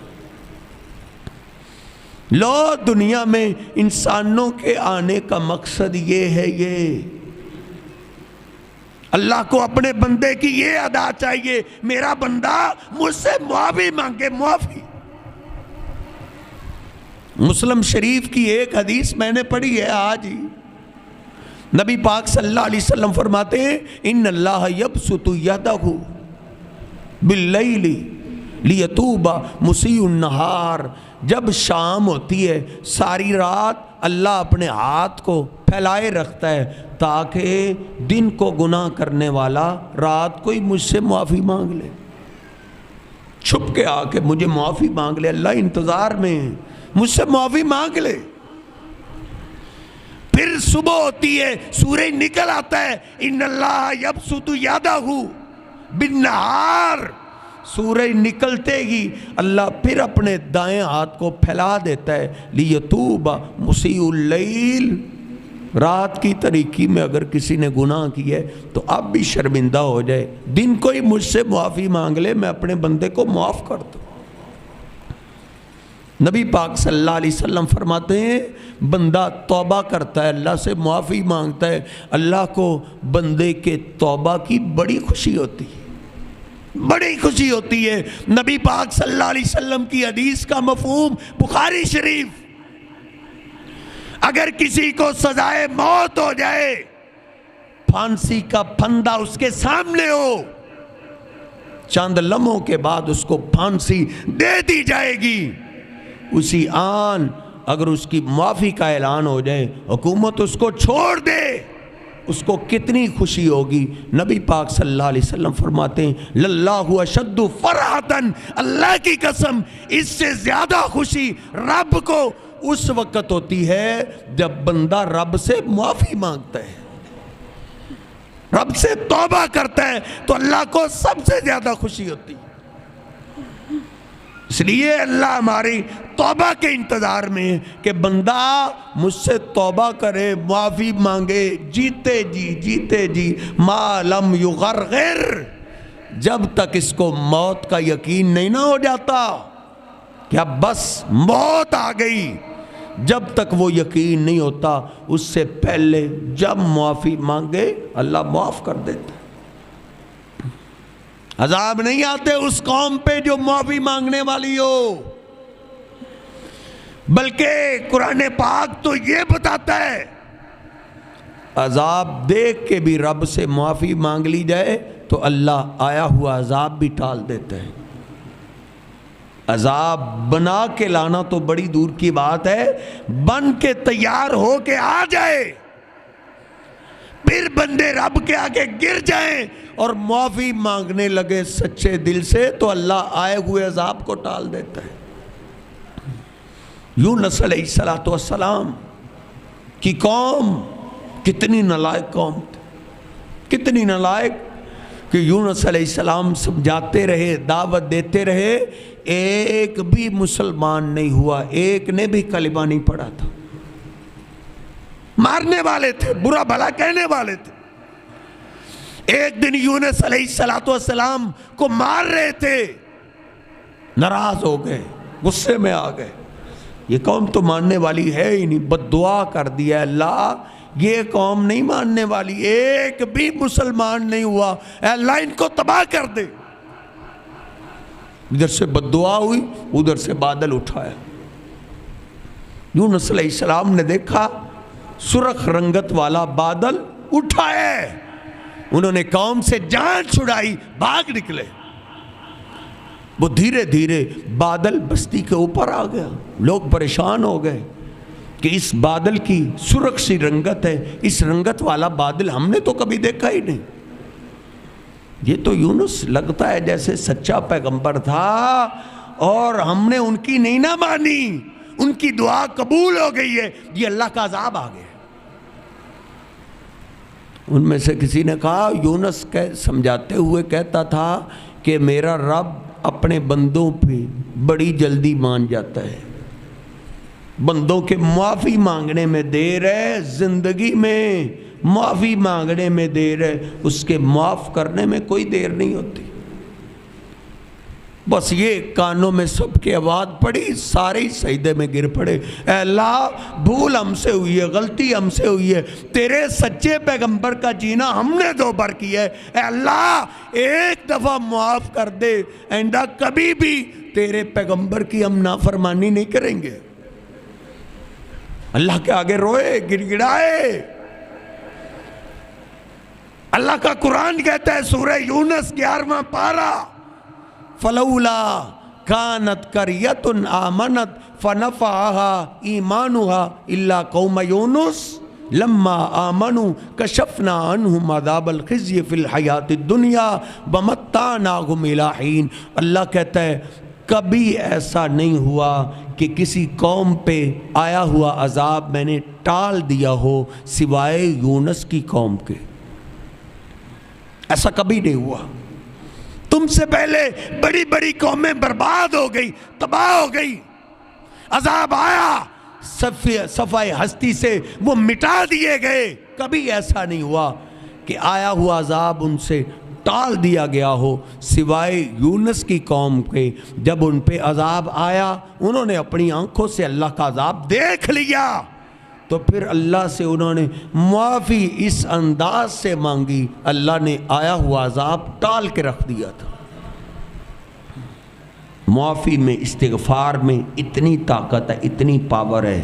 لو دنیا میں انسانوں کے آنے کا مقصد یہ ہے، یہ اللہ کو اپنے بندے کی یہ ادا چاہیے، میرا بندہ مجھ سے معافی مانگے، معافی۔ مسلم شریف کی ایک حدیث میں نے پڑھی ہے آج ہی، نبی پاک صلی اللہ علیہ وسلم فرماتے ہیں ان اللہ یبسط یدہ باللیل لیتوب مسیء النہار۔ جب شام ہوتی ہے ساری رات اللہ اپنے ہاتھ کو پھیلائے رکھتا ہے تاکہ دن کو گناہ کرنے والا رات کو ہی مجھ سے معافی مانگ لے، چھپ کے آ کے مجھے معافی مانگ لے، اللہ انتظار میں ہے، مجھ سے معافی مانگ لے۔ پھر صبح ہوتی ہے سورج نکل آتا ہے ان اللہ یبسط یدہ بالنہار، سورج نکلتے ہی اللہ پھر اپنے دائیں ہاتھ کو پھیلا دیتا ہے لیتوب مسیء اللیل۔ رات کی تاریکی میں اگر کسی نے گناہ کی ہے تو اب بھی شرمندہ ہو جائے، دن کو ہی مجھ سے معافی مانگ لے، میں اپنے بندے کو معاف کر دوں۔ نبی پاک صلی اللہ علیہ وسلم فرماتے ہیں بندہ توبہ کرتا ہے، اللہ سے معافی مانگتا ہے، اللہ کو بندے کے توبہ کی بڑی خوشی ہوتی ہے، بڑی خوشی ہوتی ہے۔ نبی پاک صلی اللہ علیہ وسلم کی حدیث کا مفہوم بخاری شریف، اگر کسی کو سزائے موت ہو جائے، پھانسی کا پھندا اس کے سامنے ہو، چند لمحوں کے بعد اس کو پھانسی دے دی جائے گی، اسی آن اگر اس کی معافی کا اعلان ہو جائے، حکومت اس کو چھوڑ دے، اس کو کتنی خوشی ہوگی۔ نبی پاک صلی اللہ علیہ وسلم فرماتے ہیں للہ اشد فرحتاً، اللہ کی قسم اس سے زیادہ خوشی رب کو اس وقت ہوتی ہے جب بندہ رب سے معافی مانگتا ہے، رب سے توبہ کرتا ہے تو اللہ کو سب سے زیادہ خوشی ہوتی ہے۔ اس لیے اللہ ہماری توبہ کے انتظار میں ہے کہ بندہ مجھ سے توبہ کرے، معافی مانگے، جیتے جی ما لم یغرغر، جب تک اس کو موت کا یقین نہیں نہ ہو جاتا کہ اب بس موت آ گئی، جب تک وہ یقین نہیں ہوتا اس سے پہلے جب معافی مانگے اللہ معاف کر دیتا۔ عذاب نہیں آتے اس قوم پہ جو معافی مانگنے والی ہو، بلکہ قرآن پاک تو یہ بتاتا ہے عذاب دیکھ کے بھی رب سے معافی مانگ لی جائے تو اللہ آیا ہوا عذاب بھی ٹال دیتا ہے۔ عذاب بنا کے لانا تو بڑی دور کی بات ہے، بن کے تیار ہو کے آ جائے، پھر بندے رب کے آگے گر جائیں اور معافی مانگنے لگے سچے دل سے تو اللہ آئے ہوئے عذاب کو ٹال دیتا ہے۔ یونس علیہ السلام کی قوم کتنی نالائق قوم تھی، کتنی نالائق کہ یونس علیہ السلام سمجھاتے رہے، دعوت دیتے رہے، ایک بھی مسلمان نہیں ہوا، ایک نے بھی کلمہ نہیں پڑھا تھا، مارنے والے تھے، برا بھلا کہنے والے تھے۔ ایک دن یونس علیہ السلام کو مار رہے تھے، ناراض ہو گئے، غصے میں آ گئے، یہ قوم تو ماننے والی ہے ہی نہیں، بد دعا کر دیا اللہ یہ قوم نہیں ماننے والی، ایک بھی مسلمان نہیں ہوا، اے اللہ ان کو تباہ کر دے۔ ادھر سے بد دعا ہوئی، ادھر سے بادل اٹھایا۔ یونس علیہ السلام نے دیکھا سرخ رنگت والا بادل اٹھا ہے، انہوں نے قوم سے جان چھڑائی، بھاگ نکلے۔ وہ دھیرے دھیرے بادل بستی کے اوپر آ گیا. لوگ پریشان ہو گئے کہ اس بادل کی سرخ سی رنگت ہے، اس رنگت والا بادل ہم نے تو کبھی دیکھا ہی نہیں. یہ تو یونس لگتا ہے جیسے سچا پیغمبر تھا اور ہم نے ان کی نہیں نہ مانی، ان کی دعا قبول ہو گئی ہے، یہ اللہ کا عذاب آ گیا. ان میں سے کسی نے کہا، یونس سمجھاتے ہوئے کہتا تھا کہ میرا رب اپنے بندوں پہ بڑی جلدی مان جاتا ہے، بندوں کے معافی مانگنے میں دیر ہے، زندگی میں معافی مانگنے میں دیر ہے، اس کے معاف کرنے میں کوئی دیر نہیں ہوتی. بس یہ کانوں میں سب کی آواز پڑی، سارے ہی سجدے میں گر پڑے. اے اللہ، بھول ہم سے ہوئی ہے، غلطی ہم سے ہوئی ہے، تیرے سچے پیغمبر کا جینا ہم نے 2 بار کیا ہے. اے اللہ، ایک دفعہ معاف کر دے، آئندہ کبھی بھی تیرے پیغمبر کی ہم نافرمانی نہیں کریں گے. اللہ کے آگے روئے، گڑ گڑائے. اللہ کا قرآن کہتا ہے سورہ یونس 11واں پارہ، فَلَوْلَا كَانَتْ قَرْيَةٌ آمَنَتْ فَنَفَعَهَا إِيمَانُهَا إِلَّا قَوْمَ يُونُسَ لَمَّا آمَنُوا كَشَفْنَا عَنْهُمْ عَذَابَ الْخِزْيِ فِي الْحَيَاةِ الدُّنْيَا وَمَتَّعْنَاهُمْ إِلَىٰ حِينٍ. اللہ کہتا ہے کبھی ایسا نہیں ہوا کہ کسی قوم پہ آیا ہوا عذاب میں نے ٹال دیا ہو سوائے یونس کی قوم کے. ایسا کبھی نہیں ہوا. تم سے پہلے بڑی بڑی قومیں برباد ہو گئی، تباہ ہو گئی، عذاب آیا، صفائے ہستی سے وہ مٹا دیے گئے. کبھی ایسا نہیں ہوا کہ آیا ہوا عذاب ان سے ٹال دیا گیا ہو سوائے یونس کی قوم کے. جب ان پہ عذاب آیا انہوں نے اپنی آنکھوں سے اللہ کا عذاب دیکھ لیا تو پھر اللہ سے انہوں نے معافی اس انداز سے مانگی، اللہ نے آیا ہوا عذاب ٹال کے رکھ دیا تھا. معافی میں، استغفار میں اتنی طاقت ہے، اتنی پاور ہے.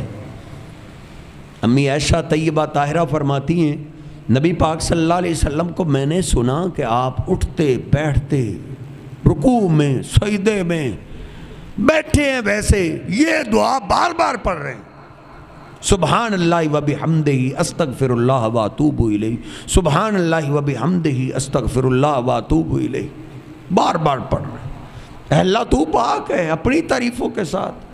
امی عائشہ طیبہ طاہرہ فرماتی ہیں نبی پاک صلی اللہ علیہ وسلم کو میں نے سنا کہ آپ اٹھتے بیٹھتے، رکوع میں، سجدے میں بیٹھے ہیں، ویسے یہ دعا بار بار پڑھ رہے ہیں، سبحان اللہ و بحمدہ استغفر اللہ و اتوب الیہ، سبحان اللہ و بحمدہ استغفر اللہ و اتوب الیہ، بار بار پڑھ رہے ہیں. اے اللہ تو پاک ہے اپنی تعریفوں کے ساتھ،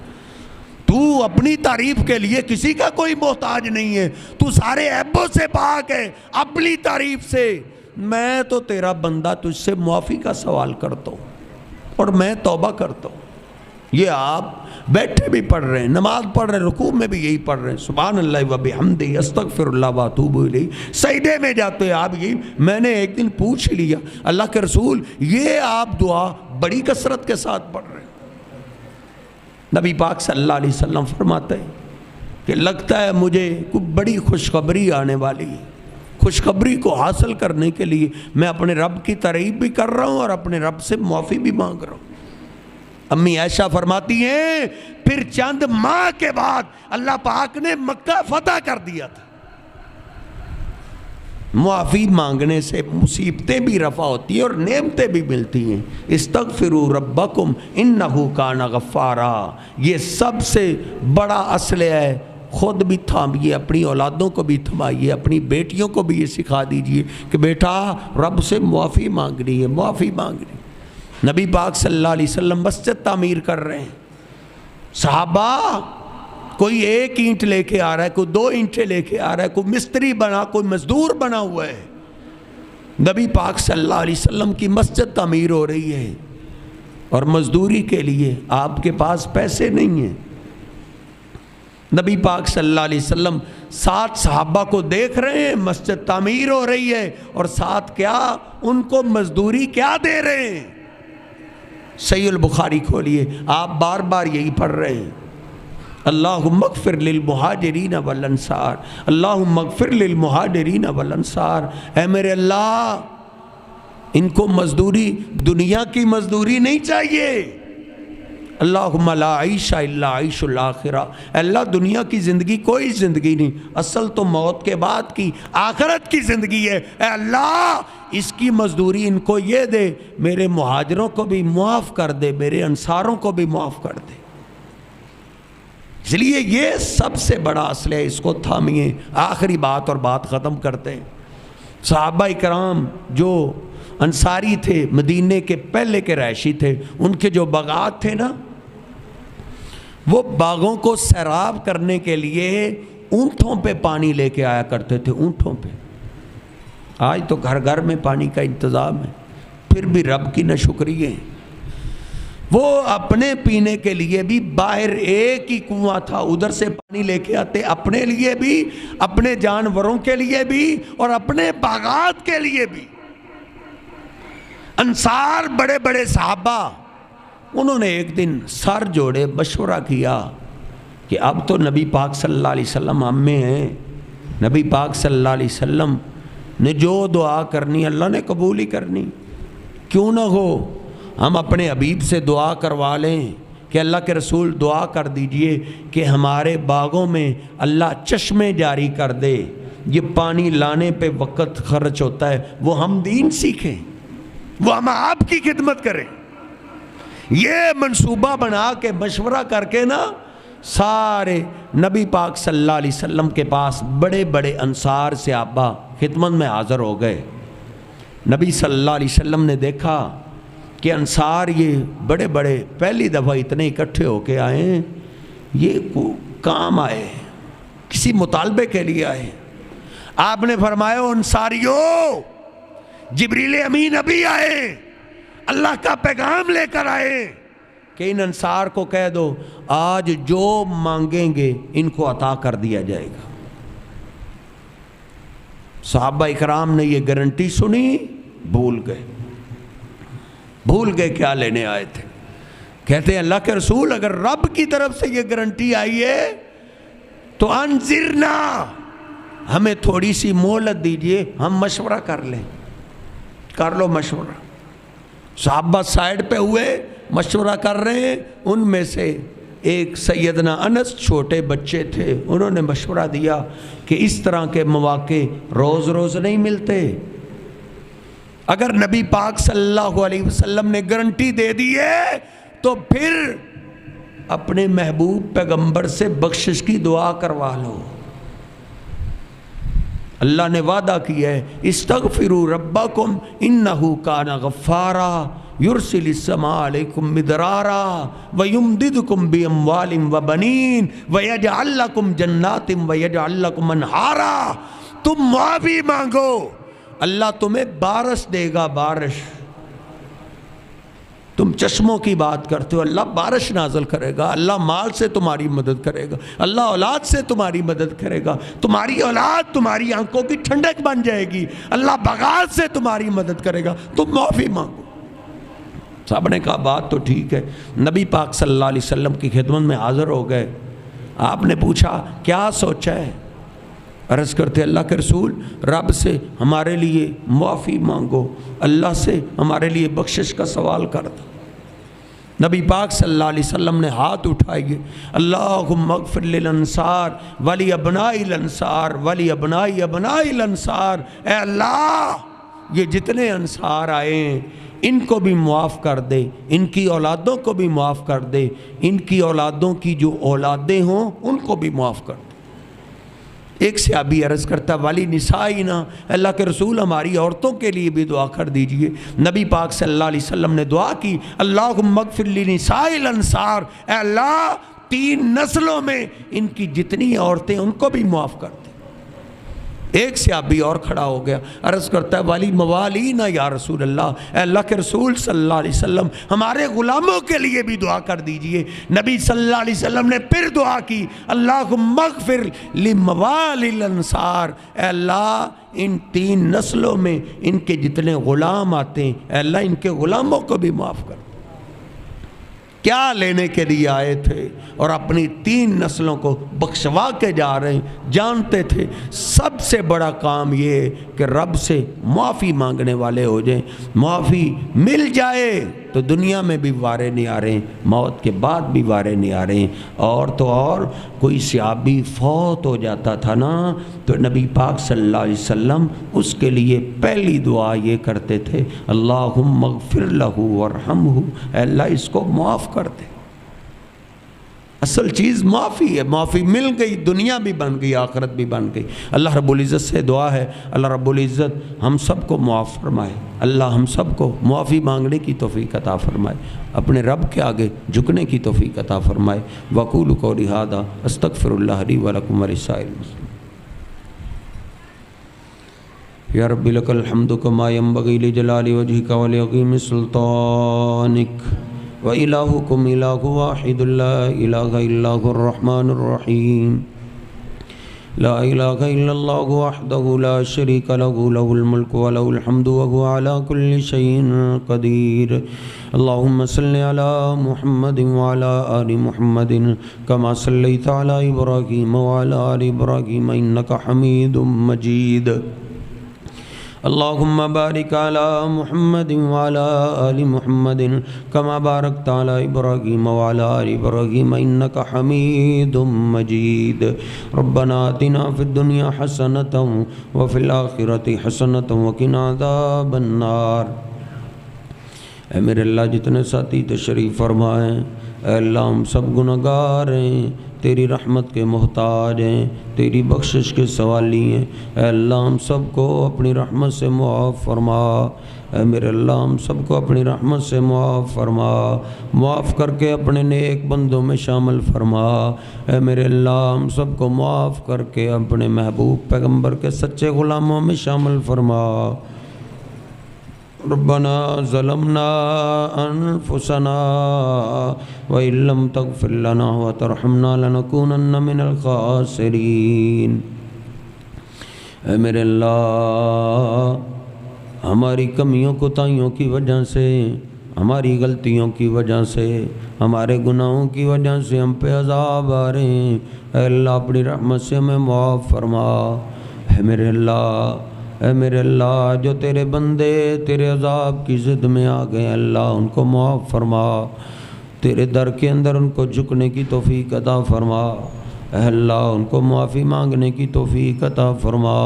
تو اپنی تعریف کے لیے کسی کا کوئی محتاج نہیں ہے، تو سارے عیبوں سے پاک ہے اپنی تعریف سے. میں تو تیرا بندہ، تجھ سے معافی کا سوال کرتا ہوں اور میں توبہ کرتا ہوں. یہ آپ بیٹھے بھی پڑھ رہے ہیں، نماز پڑھ رہے ہیں، رکوع میں بھی یہی پڑھ رہے ہیں، سبحان اللہ و بحمدہ استغفر اللہ و اتوب الیہ. سجدے میں جاتے ہیں آپ یہی. میں نے ایک دن پوچھ لیا اللہ کے رسول، یہ آپ دعا بڑی کثرت کے ساتھ پڑھ رہے ہیں؟ نبی پاک صلی اللہ علیہ وسلم فرماتے ہیں کہ لگتا ہے مجھے کوئی بڑی خوشخبری آنے والی ہے. خوشخبری کو حاصل کرنے کے لیے میں اپنے رب کی تعریف بھی کر رہا ہوں اور اپنے رب سے معافی بھی مانگ رہا ہوں. امی عائشہ فرماتی ہیں پھر چند ماہ کے بعد اللہ پاک نے مکہ فتح کر دیا تھا. معافی مانگنے سے مصیبتیں بھی رفع ہوتی ہیں اور نعمتیں بھی ملتی ہیں. استغفروا ربکم انہ کان غفارا. یہ سب سے بڑا اسلحہ ہے. خود بھی تھامیے، اپنی اولادوں کو بھی تھمائیے، اپنی بیٹیوں کو بھی یہ سکھا دیجئے کہ بیٹا رب سے معافی مانگنی ہے، معافی مانگنی. نبی پاک صلی اللہ علیہ وسلم مسجد تعمیر کر رہے ہیں. صحابہ کوئی 1 اینٹ لے کے آ رہا ہے، کوئی 2 اینٹیں لے کے آ رہا ہے، کوئی مستری بنا، کوئی مزدور بنا ہوا ہے. نبی پاک صلی اللہ علیہ وسلم کی مسجد تعمیر ہو رہی ہے اور مزدوری کے لیے آپ کے پاس پیسے نہیں ہیں. نبی پاک صلی اللہ علیہ وسلم 7 صحابہ کو دیکھ رہے ہیں، مسجد تعمیر ہو رہی ہے اور ساتھ کیا ان کو مزدوری کیا دے رہے ہیں. صحیح البخاری کھولیے، آپ بار بار یہی پڑھ رہے ہیں اللہم اغفر للمہاجرین والانصار، اللہم اغفر للمہاجرین والانصار. اے میرے اللہ ان کو مزدوری، دنیا کی مزدوری نہیں چاہیے. اللہم لا عیش الا عیش الاخرہ. اللہ دنیا کی زندگی کوئی زندگی نہیں، اصل تو موت کے بعد کی آخرت کی زندگی ہے. اے اللہ اس کی مزدوری ان کو یہ دے، میرے مہاجروں کو بھی معاف کر دے، میرے انصاروں کو بھی معاف کر دے۔ اس لیے یہ سب سے اصل ہے، اس کو تھامیے۔ آخری بات اور بات ختم کرتے ہیں۔ صحابہ کرام جو انصاری تھے، مدینے کے پہلے کے رہائشی تھے، ان کے جو باغات تھے نا، وہ باغوں کو سیراب کرنے کے لیے اونٹوں پہ پانی لے کے آیا کرتے تھے، اونٹوں پہ۔ آج تو گھر گھر میں پانی کا انتظام ہے، پھر بھی رب کی ناشکری ہے۔ وہ اپنے پینے کے لیے بھی باہر ایک ہی کنواں تھا، ادھر سے پانی لے کے آتے، اپنے لیے بھی، اپنے جانوروں کے لیے بھی، اور اپنے باغات کے لیے بھی۔ انصار بڑے بڑے صحابہ، انہوں نے ایک دن سر جوڑے مشورہ کیا کہ اب تو نبی پاک صلی اللہ علیہ وسلم ہم میں ہیں، نبی پاک صلی اللہ علیہ وسلم نے جو دعا کرنی اللہ نے قبول ہی کرنی، کیوں نہ ہو ہم اپنے حبیب سے دعا کروا لیں کہ اللہ کے رسول دعا کر دیجئے کہ ہمارے باغوں میں اللہ چشمے جاری کر دے، یہ پانی لانے پہ وقت خرچ ہوتا ہے، وہ ہم دین سیکھیں، وہ ہم آپ کی خدمت کریں۔ یہ منصوبہ بنا کے مشورہ کر کے نا، سارے نبی پاک صلی اللہ علیہ وسلم کے پاس بڑے بڑے انصار صحابہ خدمت میں حاضر ہو گئے۔ نبی صلی اللہ علیہ وسلم نے دیکھا کہ انصار یہ بڑے بڑے پہلی دفعہ اتنے اکٹھے ہو کے آئے ہیں، یہ کام آئے، کسی مطالبے کے لیے آئے۔ آپ نے فرمایا انصاریو، جبریل امین ابھی آئے، اللہ کا پیغام لے کر آئے کہ ان انصار کو کہہ دو آج جو مانگیں گے ان کو عطا کر دیا جائے گا۔ صحابہ اکرام نے یہ گارنٹی سنی، بھول گئے کیا لینے آئے تھے۔ کہتے ہیں اللہ کے رسول اگر رب کی طرف سے یہ گارنٹی آئی ہے تو انذرنا، ہمیں تھوڑی سی مہلت دیجئے، ہم مشورہ کر لیں۔ کر لو مشورہ۔ صحابہ سائیڈ پہ ہوئے، مشورہ کر رہے ہیں۔ ان میں سے ایک سیدنا انس چھوٹے بچے تھے، انہوں نے مشورہ دیا کہ اس طرح کے مواقع روز روز نہیں ملتے، اگر نبی پاک صلی اللہ علیہ وسلم نے گارنٹی دے دی ہے تو پھر اپنے محبوب پیغمبر سے بخشش کی دعا کروا لو۔ اللہ نے وعدہ کیا ہے استغفروا ربکم انہ کان غفارا یرسل السماء علیکم مدرارا ویمددکم باموال وبنین ویجعل لکم جنات ویجعل لکم انہارا۔ تم معافی مانگو، اللہ تمہیں بارش دے گا، بارش۔ تم چشموں کی بات کرتے ہو، اللہ بارش نازل کرے گا، اللہ مال سے تمہاری مدد کرے گا، اللہ اولاد سے تمہاری مدد کرے گا، تمہاری اولاد تمہاری آنکھوں کی ٹھنڈک بن جائے گی، اللہ بغاوت سے تمہاری مدد کرے گا، تم معافی مانگو۔ صاحب نے کہا بات تو ٹھیک ہے۔ نبی پاک صلی اللہ علیہ وسلم کی خدمت میں حاضر ہو گئے۔ آپ نے پوچھا کیا سوچا ہے؟ عرض کرتے اللہ کے رسول رب سے ہمارے لیے معافی مانگو، اللہ سے ہمارے لیے بخشش کا سوال کر دو۔ نبی پاک صلی اللہ علیہ وسلم نے ہاتھ اٹھائیے، اللہم اغفر للانصار ولی ابنائی الانصار ولی ابنائی ابنائی الانصار۔ اے اللہ یہ جتنے انصار آئے ہیں ان کو بھی معاف کر دے، ان کی اولادوں کو بھی معاف کر دے، ان کی اولادوں کی جو اولادیں ہوں ان کو بھی معاف کر دے۔ ایک صحابی عرض کرتا ولی نسائنا، اللہ کے رسول ہماری عورتوں کے لیے بھی دعا کر دیجئے۔ نبی پاک صلی اللہ علیہ وسلم نے دعا کی اللہم اغفر لنساء الانصار، اے اللہ 3 نسلوں میں ان کی جتنی عورتیں ان کو بھی معاف کر دے۔ ایک صحابی اور کھڑا ہو گیا، عرض کرتا ہے والی موالینا یا رسول اللہ، اے اللہ کے رسول صلی اللہ علیہ وسلم ہمارے غلاموں کے لیے بھی دعا کر دیجئے۔ نبی صلی اللہ علیہ وسلم نے پھر دعا کی اللہم اغفر لموالی الانصار، اے اللہ ان 3 نسلوں میں ان کے جتنے غلام آتے ہیں اے اللہ ان کے غلاموں کو بھی معاف کر۔ کیا لینے کے لیے آئے تھے اور اپنی 3 نسلوں کو بخشوا کے جا رہے ہیں۔ جانتے تھے سب سے بڑا کام یہ ہے کہ رب سے معافی مانگنے والے ہو جائیں، معافی مل جائے تو دنیا میں بھی وارے نہیں آ رہے ہیں، موت کے بعد بھی وارے نہیں آ رہے ہیں۔ اور تو اور کوئی صحابی فوت ہو جاتا تھا نا تو نبی پاک صلی اللہ علیہ وسلم اس کے لیے پہلی دعا یہ کرتے تھے، اللہم اغفر لہ وارحمہ، اے اللہ اس کو معاف کر دے۔ اصل چیز معافی ہے، معافی مل گئی، دنیا بھی بن گئی، آخرت بھی بن گئی۔ اللہ رب العزت سے دعا ہے اللہ رب العزت ہم سب کو معاف فرمائے، اللہ ہم سب کو معافی مانگنے کی توفیق عطا فرمائے، اپنے رب کے آگے جھکنے کی توفیق عطا فرمائے۔ وقول قولی ھذا استغفر اللہ لی ولکم ولسائر المسلمین۔ یا رب لک الحمد کما ینبغی لجلال وجہک ولعظیم سلطانک، وإلہکم الہ واحد لا الہ الا هو الرحمن الرحیم، لا الہ الا اللہ وحدہ لا شریک لہ، لہ الملک ولہ الحمد وہو علی کل شیء قدیر۔ اللہم صل علی محمد وعلی آل محمد کما صلیت علی ابراہیم وعلی آل ابراہیم انک حمید مجید۔ اللہم بارک علی محمد وعلی آل محمد کما بارکت علی ابراہیم وعلی آل ابراہیم انک حمید مجید۔ ربنا آتنا فی الدنیا حسنۃ وفی الآخرۃ حسنۃ وقنا عذاب النار۔ اے میرے اللہ جتنے ساتھی تشریف فرمائیں، اے اللہ ہم سب گنہگار ہیں، تیری رحمت کے محتاج ہیں، تیری بخشش کے سوالی ہیں، اے اللہ ہم سب کو اپنی رحمت سے معاف فرما۔ اے میرے اللہ ہم سب کو اپنی رحمت سے معاف فرما، معاف کر کے اپنے نیک بندوں میں شامل فرما۔ اے میرے اللہ ہم سب کو معاف کر کے اپنے محبوب پیغمبر کے سچے غلاموں میں شامل فرما۔ ربنا ظلمنا انفسنا وان لم تغفر لنا وترحمنا لنكونن من الخاسرین۔ اے میرے اللہ ہماری کمیوں کوتاہیوں کی وجہ سے، ہماری غلطیوں کی وجہ سے، ہمارے گناہوں کی وجہ سے ہم پہ عذاب آ رہے ہیں، اے اللہ اپنی رحمت سے ہمیں معاف فرما۔ اے میرے اللہ، اے میرے اللہ جو تیرے بندے تیرے عذاب کی ضد میں آ گئے، اللہ ان کو معاف فرما، تیرے در کے اندر ان کو جھکنے کی توفیق عطا فرما۔ اے اللہ ان کو معافی مانگنے کی توفیق عطا فرما۔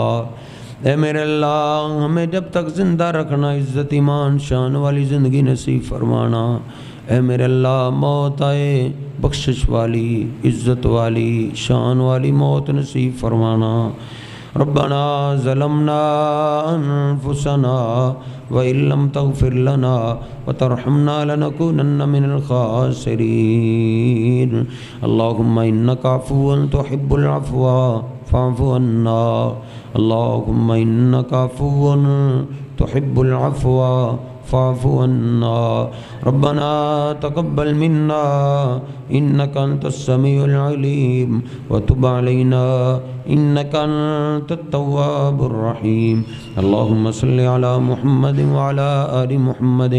اے میرے اللہ ہمیں جب تک زندہ رکھنا، عزت ایمان شان والی زندگی نصیب فرمانا۔ اے میرے اللہ موت آئے بخشش والی، عزت والی، شان والی موت نصیب فرمانا۔ ربنا ظلمنا انفسنا وان لم تغفر لنا وترحمنا لنكونن من الخاسرین۔ اللہم انک عفو تحب العفو فاعف عنا، اللہم انک عفو تحب العفو فاعف عنا۔ ربنا تقبل منا انک انت السمیع العلیم وتب علینا انک انت التواب الرحیم۔ اللہم صل علی محمد وعلی آل محمد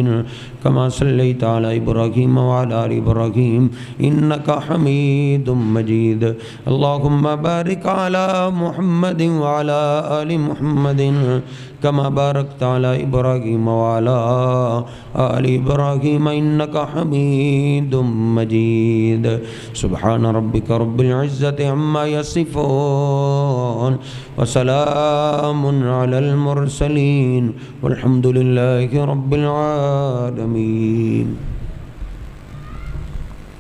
کما صلیت علی ابراہیم وعلی آل ابراہیم انک حمید مجید۔ اللہم بارک علی محمد وعلی آل محمد کما بارکت علی ابراہیم وعلی آل ابراہیم انک حمید مجید۔ سبحان ربک رب العزت عما یصفون وسلام علی المرسلین والحمد للہ رب العالمین۔